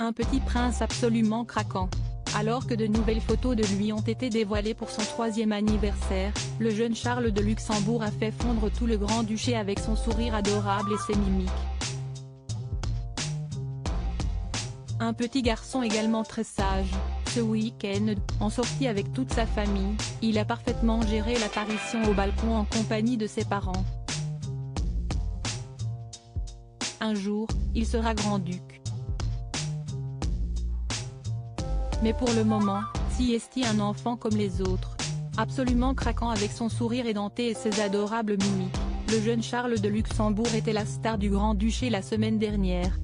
un petit prince absolument craquant. Alors que de nouvelles photos de lui ont été dévoilées pour son 3e anniversaire, le jeune Charles de Luxembourg a fait fondre tout le Grand-Duché avec son sourire adorable et ses mimiques. Un petit garçon également très sage. Ce week-end, en sortie avec toute sa famille, il a parfaitement géré l'apparition au balcon en compagnie de ses parents. Un jour, il sera grand-duc. Mais pour le moment, si est un enfant comme les autres. Absolument craquant avec son sourire édenté et ses adorables mimiques, le jeune Charles de Luxembourg était la star du Grand-Duché la semaine dernière.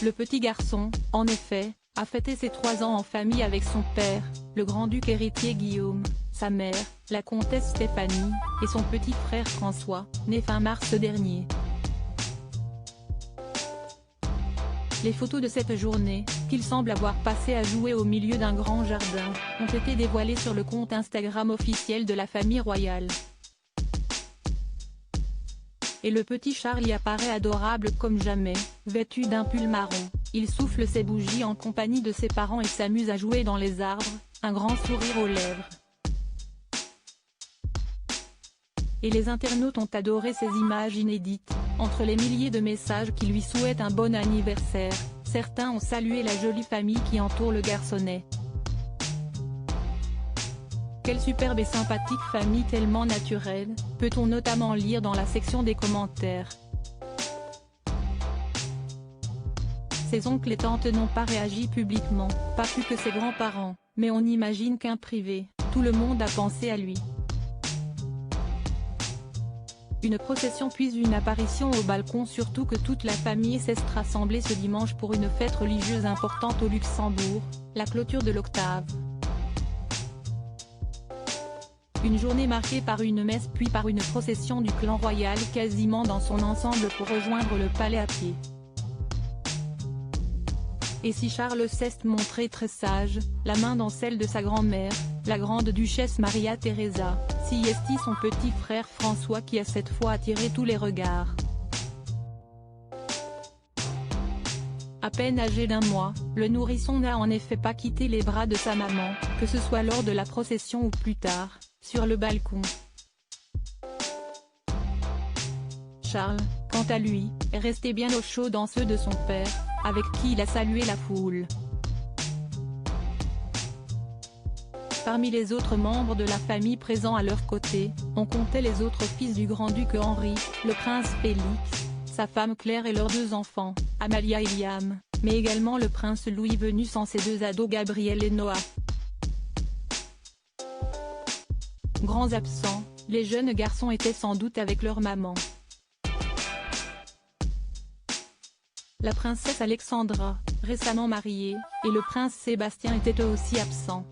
Le petit garçon, en effet, a fêté ses 3 ans en famille avec son père, le grand-duc héritier Guillaume, sa mère, la comtesse Stéphanie, et son petit frère François, né fin mars dernier. Les photos de cette journée, qu'il semble avoir passé à jouer au milieu d'un grand jardin, ont été dévoilées sur le compte Instagram officiel de la famille royale. Et le petit Charles y apparaît adorable comme jamais, vêtu d'un pull marron, il souffle ses bougies en compagnie de ses parents et s'amuse à jouer dans les arbres, un grand sourire aux lèvres. Et les internautes ont adoré ces images inédites, entre les milliers de messages qui lui souhaitent un bon anniversaire, certains ont salué la jolie famille qui entoure le garçonnet. Quelle superbe et sympathique famille tellement naturelle, peut-on notamment lire dans la section des commentaires. Ses oncles et tantes n'ont pas réagi publiquement, pas plus que ses grands-parents, mais on imagine qu'un privé, tout le monde a pensé à lui. Une procession puis une apparition au balcon, surtout que toute la famille s'est rassemblée ce dimanche pour une fête religieuse importante au Luxembourg, la clôture de l'octave. Une journée marquée par une messe puis par une procession du clan royal quasiment dans son ensemble pour rejoindre le palais à pied. Et si Charles s'est montré très sage, la main dans celle de sa grand-mère, la grande-duchesse Maria Theresa, si est son petit frère François qui a cette fois attiré tous les regards. À peine âgé d'1 mois, le nourrisson n'a en effet pas quitté les bras de sa maman, que ce soit lors de la procession ou plus tard, sur le balcon. Charles, quant à lui, est resté bien au chaud dans ceux de son père, avec qui il a salué la foule. Parmi les autres membres de la famille présents à leur côté, on comptait les autres fils du grand-duc Henri, le prince Félix, sa femme Claire et leurs 2 enfants, Amalia et Liam, mais également le prince Louis venu sans ses 2 ados Gabriel et Noah. Grands absents, les jeunes garçons étaient sans doute avec leur maman. La princesse Alexandra, récemment mariée, et le prince Sébastien étaient eux aussi absents.